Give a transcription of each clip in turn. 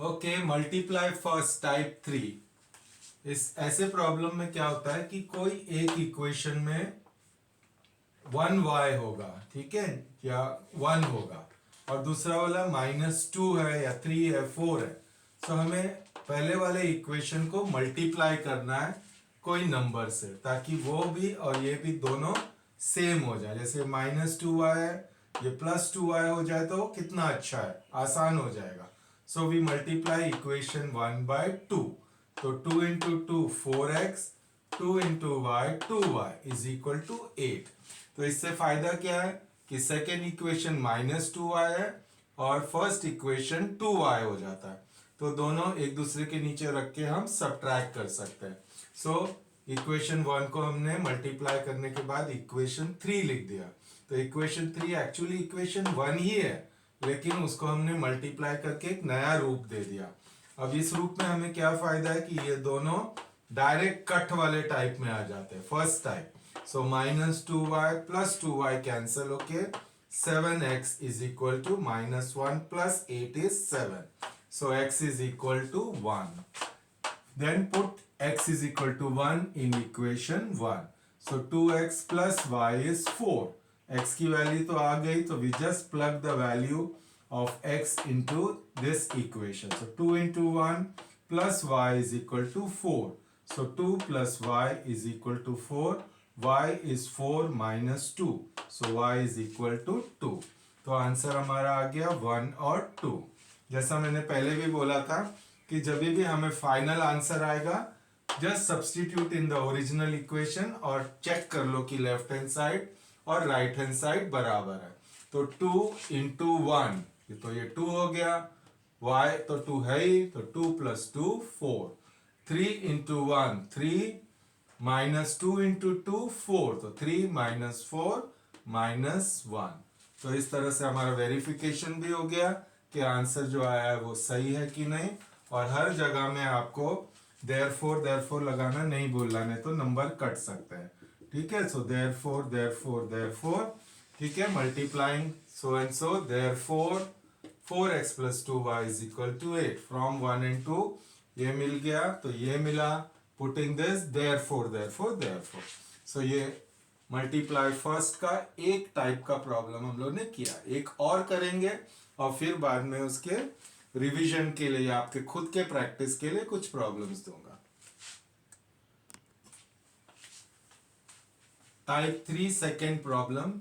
Okay, multiply first type 3। इस ऐसे problem में क्या होता है कि कोई एक इक्वेशन में 1y होगा, ठीक है, या 1 होगा, और दूसरा वाला -2 है या 3 है 4 है। सो हमें पहले वाले इक्वेशन को मल्टीप्लाई करना है कोई नंबर से, ताकि वो भी और ये भी दोनों सेम हो जाए। जैसे -2y है, ये +2y हो जाए तो कितना अच्छा है, आसान हो जाएगा। So we multiply equation 1/2। तो 2 into 2 4x, 2 into Y 2y is equal to 8। तो इससे फायदा क्या है कि सेकेंड इक्वेशन -2y है और फर्स्ट इक्वेशन 2y हो जाता है। तो दोनों एक दूसरे के नीचे रख के हम सब्ट्रैक्ट कर सकते हैं। सो इक्वेशन 1 को हमने मल्टीप्लाई करने के बाद इक्वेशन 3 लिख दिया। तो इक्वेशन 3 एक्चुअली इक्वेशन 1 ही है, लेकिन उसको हमने मल्टीप्लाई करके एक नया रूप दे दिया। अब इस रूप में हमें क्या फायदा है कि ये दोनों डायरेक्ट कट वाले टाइप में आ जाते हैं, फर्स्ट टाइप। सो -2y + 2y कैंसल होके 7x is equal to -1 + 8 is 7. So x is equal to 1. Then put x is equal to 1 in equation 1. So 2x plus y is 4. x की value तो आ गई, तो we just plug the value of x into this equation. So 2 into 1 plus y is equal to 4. So 2 plus y is equal to 4. y is 4 minus 2. So y is equal to 2. तो answer हमारा आ गया 1 और 2। जैसा मैंने पहले भी बोला था कि जब भी हमें फाइनल आंसर आएगा, just substitute in the original equation और चेक कर लो कि लेफ्ट हैंड साइड और राइट हैंड साइड बराबर है। तो 2 इंटू 1, तो ये 2 हो गया, y तो 2 है ही, तो 2 + 2 4। 3 इंटू 1 3, -2 इंटू 2 4, तो 3 - 4 -1। तो इस तरह से हमारा वेरिफिकेशन भी हो गया कि आंसर जो आया है वो सही है कि नहीं। और हर जगह में आपको देयरफॉर लगाना नहीं भूलना, नहीं तो नंबर कट सकते हैं, ठीक है। सो देयरफॉर, ठीक है, multiplying so and so, therefore 4x + 2y is equal to 8। From 1 and 2 ये मिल गया, तो ये मिला, पुटिंग दिस देयरफॉर। सो ये मल्टीप्लाई फर्स्ट का एक टाइप का प्रॉब्लम हम लोग ने किया। एक और करेंगे और फिर बाद में उसके रिवीजन के लिए, आपके खुद के प्रैक्टिस के लिए कुछ प्रॉब्लम्स दूंगा। Type 3 second problem.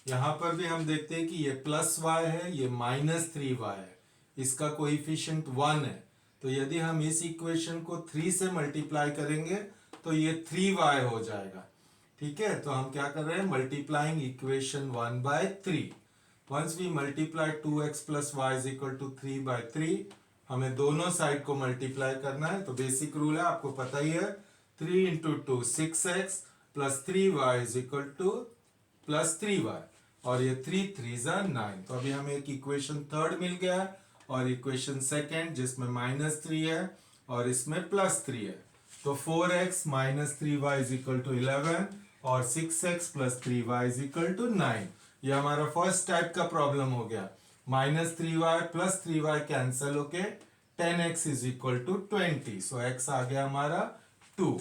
यहां पर भी हम देखते हैं कि ये +y है, ये -3y है, इसका कोएफिशिएंट 1 है। तो यदि हम इस इक्वेशन को 3 से मल्टीप्लाई करेंगे तो ये 3y हो जाएगा, ठीक है। तो हम क्या कर रहे हैं, multiplying equation 1/3। Once we multiply 2x + y is equal to 3/3, हमें दोनों साइड को मल्टीप्लाई करना है। तो बेसिक रूल है, आपको पता ही है, 3 into 2 6x + 3y is equal to +3y, और ये 3 3 9। तो अभी हमें एक इक्वेशन थर्ड मिल गया है और इक्वेशन सेकेंड जिसमें -3 है और इसमें +3 है। तो 4x - 3y is equal to 11 और 6x + 3y is equal to 9। ये हमारा फर्स्ट टाइप का प्रॉब्लम हो गया। -3y + 3y कैंसल होके 10x is equal to 20। So x आ गया हमारा 2,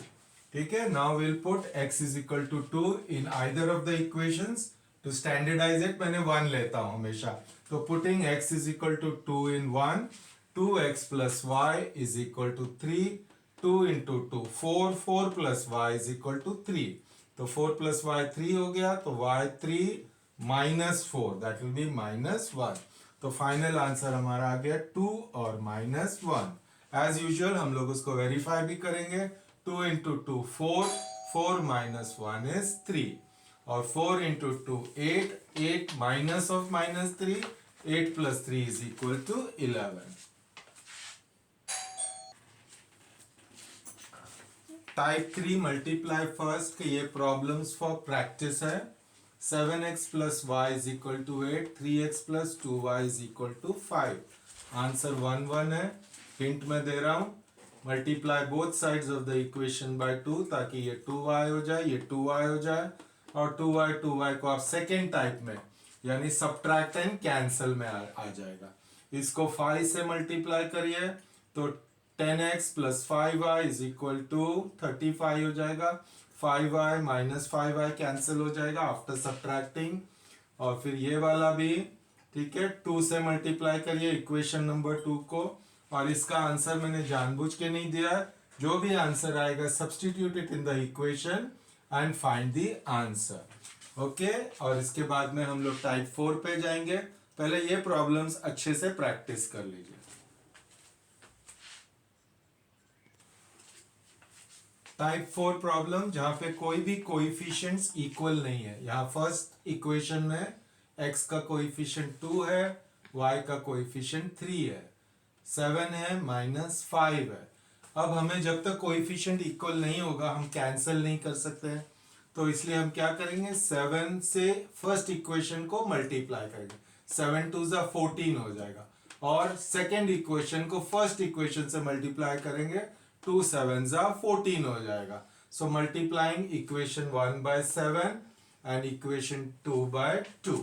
ठीक है। Now will put x is equal to 2 in either of the equations. To standardize it मैंने 1 लेता हूं हमेशा। तो putting x is equal to 2 in 1, 2x + y is equal to 3, 2 into 2 4, 4 + y is equal to 3। तो 4 + y 3 हो गया, तो y 3 -4, that will be -1। तो फाइनल आंसर हमारा आ गया 2 और -1। एज यूजुअल हम लोग उसको वेरीफाई भी करेंगे। 2 इंटू 2 4, 4 -1 is 3, और 4 into 2 8, 8 minus of -3, 8 + 3 is equal to 11। Type 3 multiply first के ये प्रॉब्लम्स फॉर प्रैक्टिस है। 7x + y is equal to 8, 3x + 2y is equal to 5। Answer 1 1 है। हिंट में दे रहा हूं, multiply both sides of the equation by 2, ताकि ये 2y हो जाए, ये 2y हो जाए, और 2y को आप सेकेंड टाइप में यानी सब्ट्रैक्ट एंड कैंसल में आ जाएगा। इसको 5 से मल्टीप्लाई करिए तो 10x plus 5y is equal to 35 हो जाएगा। 5y माइनस 5y कैंसिल हो जाएगा आफ्टर सब्ट्रैक्टिंग। और फिर ये वाला भी ठीक है, 2 से मल्टीप्लाई करिए इक्वेशन नंबर 2 को। और इसका आंसर मैंने जानबूझ के नहीं दिया है, जो भी आंसर आएगा substitute it in the equation and find the answer. Okay, और इसके बाद में हम लोग टाइप 4 पे जाएंगे। पहले ये प्रॉब्लम्स अच्छे से प्रैक्टिस कर लीजिए। टाइप 4 प्रॉब्लम जहां पे कोई भी कोएफिशिएंट्स इक्वल नहीं है। यहां फर्स्ट इक्वेशन में x का कोएफिशिएंट 2 है, y का कोएफिशिएंट 3 है, 7 है, -5 है। अब हमें जब तक कोएफिशिएंट इक्वल नहीं होगा हम कैंसिल नहीं कर सकते हैं, तो इसलिए हम क्या करेंगे, 7 से फर्स्ट इक्वेशन को मल्टीप्लाई करेंगे। 7 2 ज़ा 14 हो जाएगा। और सेकेंड इक्वेशन को फर्स्ट इक्वेशन से मल्टीप्लाई करेंगे, 2 7 ज़ा 14 हो जाएगा। So multiplying equation 1 by 7 and equation 2 by 2।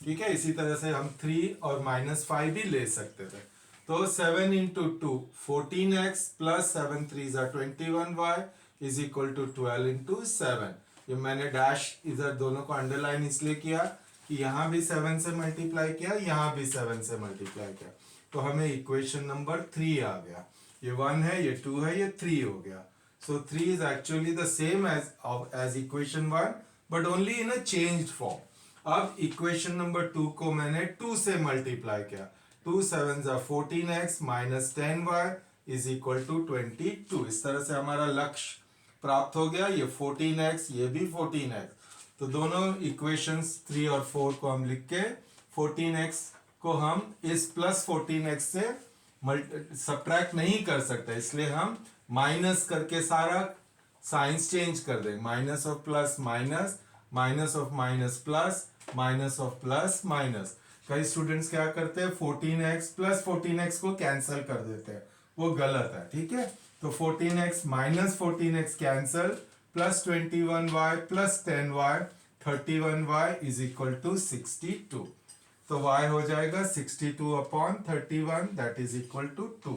ठीक है, इसी तरह से हम 3 और -5 भी ले सकते थे। तो 7 इंटू 2 14x प्लस 7 3 ज़ा 21y is equal to 12 into 7। ये मैंने डैश इधर दोनों को अंडरलाइन इसलिए किया कि यहां भी 7 से मल्टीप्लाई किया, यहां भी 7 से मल्टीप्लाई किया, तो हमें इक्वेशन नंबर 3 आ गया। ये 1 है, ये 2 है, ये 3 हो गया। So 3 is actually the same as equation 1 but only in a changed form. अब इक्वेशन नंबर 2 को मैंने 2 से मल्टीप्लाई किया। 2 7 ज़ा 14x minus 10y is equal to 22। इस तरह से हमारा लक्ष्य प्राप्त हो गया। ये 14x, ये भी 14x, तो दोनों इक्वेशंस 3 और 4 को हम लिख के 14x को हम इस प्लस 14x से सब्ट्रैक्ट नहीं कर सकते, इसलिए हम माइनस करके सारा साइंस चेंज कर देंगे। Minus of plus minus, minus of minus plus, minus of plus minus. कई स्टूडेंट्स क्या करते हैं, 14x प्लस 14x को कैंसिल कर देते हैं, वो गलत है। ठीक है, तो 14x minus 14x cancel, plus 21y plus 10y 31y is equal to 62। तो y हो जाएगा 62 upon 31 that is equal to 2।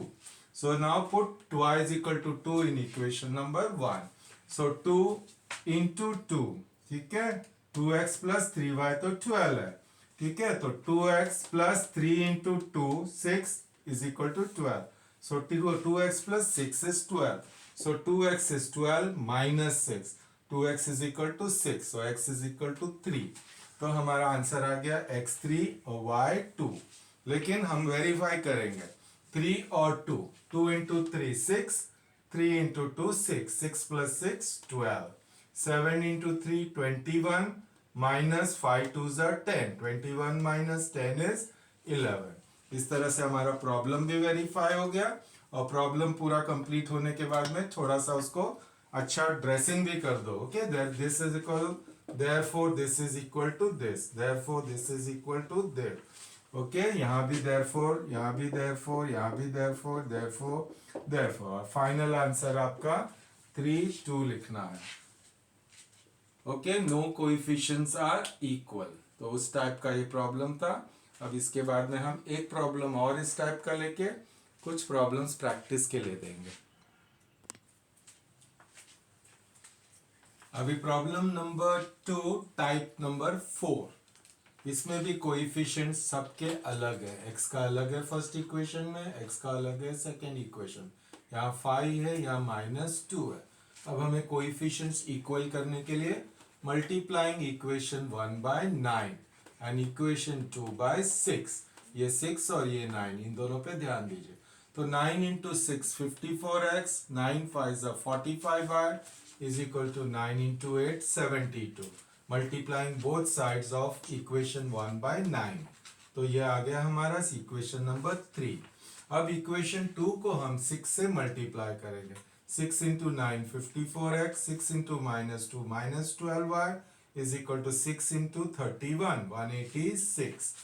So now put y is equal to 2 in equation number 1। So 2 into 2, ठीक है, 2x प्लस 3y तो 12 है। ठीक है, तो 2x plus 3 into 2 6 is equal to 12। So 2x plus 6 is 12. So 2x is 12 minus 6. 2x is equal to 6. So x is equal to 3. तो हमारा answer आ गया x3 और y2। लेकिन हम वेरीफाई करेंगे 3 और 2। 2 into 3 6, 3 into 2 6, 6 plus 6 12, 7 into 3 21 minus 5 2 ज़ा 10, 21 minus 10 is 11। इस तरह से हमारा प्रॉब्लम भी वेरीफाई हो गया। और प्रॉब्लम पूरा कंप्लीट होने के बाद में थोड़ा सा उसको अच्छा ड्रेसिंग भी कर दो। Okay, this is equal, therefore this is equal to this, therefore this is equal to this. Okay, यहाँ भी देयरफॉर, यहाँ भी देयरफॉर, यहाँ भी therefore, therefore, therefore. Final answer आपका 3 2 लिखना है। Okay, no coefficients are equal. तो उस टाइप का ये प्रॉब्लम था। अब इसके बाद में हम एक प्रॉब्लम और इस टाइप का लेके कुछ प्रॉब्लम्स प्रैक्टिस के लिए देंगे। अभी प्रॉब्लम नंबर 2 टाइप नंबर 4। इसमें भी कोएफिशिएंट्स सबके अलग है। x का अलग है फर्स्ट इक्वेशन में, x का अलग है सेकेंड इक्वेशन। यहाँ 5 है, यहाँ -2 है। अब हमें कोएफिशिएंट्स इक्वल करने के लिए multiplying equation 1 by 9 and equation 2 by 6, ये 6 और ये 9, इन दोनों पे ध्यान दीजिए। तो 9 इंटू 6 54x, 9 5 ज़ा 45y is equal to 9 into 8 72। Multiplying both sides of equation 1 by 9। तो ये आ गया हमारा इक्वेशन नंबर 3। अब इक्वेशन 2 को हम 6 से मल्टीप्लाई करेंगे। 6 into 9 54x, 6 into -2 -12y is equal to 6 into 31 186।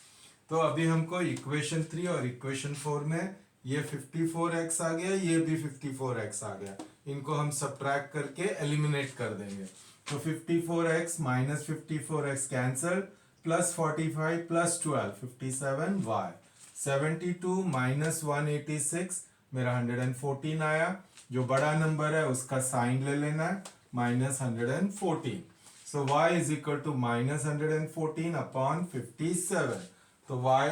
तो अभी हमको इक्वेशन 3 और इक्वेशन 4 में ये 54x आ गया, ये भी 54x आ गया। इनको हम सब्ट्रैक्ट करके एलिमिनेट कर देंगे। तो 54x minus 54x cancel, plus 45 plus 12 57y, 72 minus 186 मेरा 114 आया। जो बड़ा नंबर है उसका साइन ले लेना है, minus 114। So y is equal to minus 114 upon 57। तो y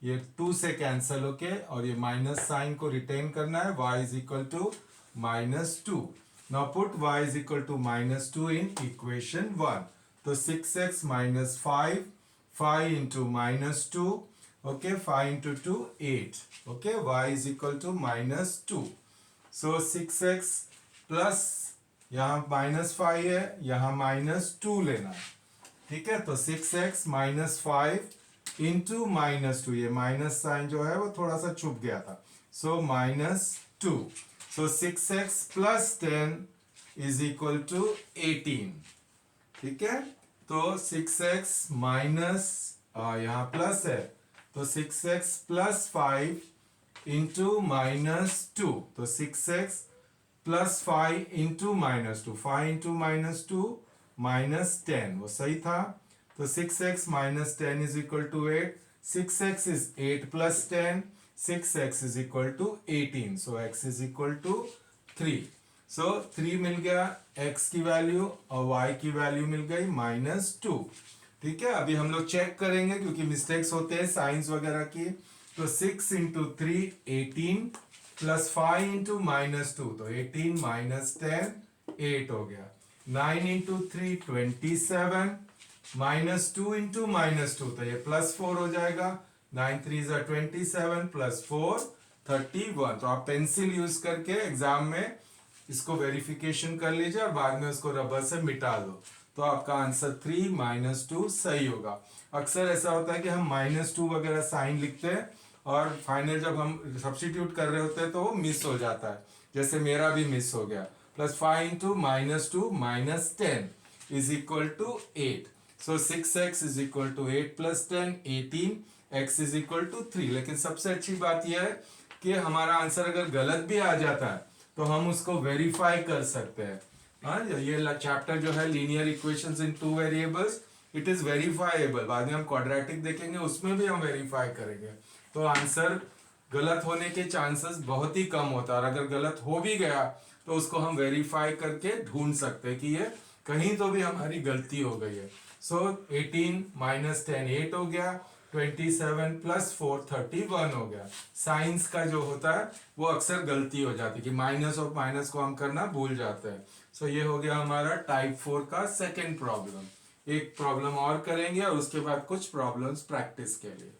ये 2 से कैंसिल होके और ये माइनस साइन को रिटेन करना है, y is equal to -2। Now put y is equal to -2 in equation 1। तो 6x minus 5, 5 into -2, okay, 5 into 2, 8, okay, y is equal to -2. So 6x plus यहाँ -5 है, यहाँ -2 लेना है, ठीक है। तो 6x minus 5 into -2, ये माइनस साइन जो है वो थोड़ा सा छुप गया था, so -2। so 6x plus 10 is equal to 18, ठीक है। तो 6x माइनस यहाँ प्लस है, तो 6x प्लस 5 इंटू -2, तो 6x प्लस 5 इंटू -2, 5 इंटू -2 -10, वो सही था। तो 6x minus 10 is equal to 8, 6x is 8 plus 10, 6x is equal to 18, so x is equal to 3। सो 3 मिल गया x की वैल्यू और y की वैल्यू मिल गई -2, ठीक है। अभी हम लोग चेक करेंगे क्योंकि मिस्टेक्स होते हैं साइंस वगैरह की। तो 6 इंटू 3 18 प्लस 5 इंटू -2, तो 18 माइनस 10 8 हो गया। 9 इंटू 3 27 -2 इंटू -2, तो ये +4 हो जाएगा। 9 3 27 प्लस 4 31। तो आप पेंसिल यूज करके एग्जाम में इसको वेरिफिकेशन कर लीजिए और बाद में उसको रबर से मिटा दो, तो आपका आंसर 3 -2 सही होगा। अक्सर ऐसा होता है कि हम -2 वगैरह साइन लिखते हैं और फाइनल जब हम सब्स्टिट्यूट कर रहे होते हैं तो वो मिस हो जाता है, जैसे मेरा भी मिस हो गया। Plus 5 into -2 -10 is equal to 8। So 6x is equal to 8 plus 10 18, x is equal to 3। लेकिन सबसे अच्छी बात यह है कि हमारा आंसर अगर गलत भी आ जाता है तो हम उसको वेरीफाई कर सकते हैं। हाँ, ये चैप्टर जो है linear equations in 2 variables, it is verifiable. बाद में हम क्वाड्रेटिक देखेंगे, उसमें भी हम वेरीफाई करेंगे, तो आंसर गलत होने के चांसेस बहुत ही कम होता है। और अगर गलत हो भी गया तो उसको हम वेरीफाई करके ढूंढ सकते हैं कि ये कहीं तो भी हमारी गलती हो गई है। सो 18 माइनस 10 8 हो गया, 27 प्लस 4 31 हो गया। साइंस का जो होता है वो अक्सर गलती हो जाती है कि माइनस और माइनस को हम करना भूल जाते हैं। सो ये हो गया हमारा टाइप 4 का सेकेंड प्रॉब्लम। एक प्रॉब्लम और करेंगे और उसके बाद कुछ प्रॉब्लम्स प्रैक्टिस के लिए।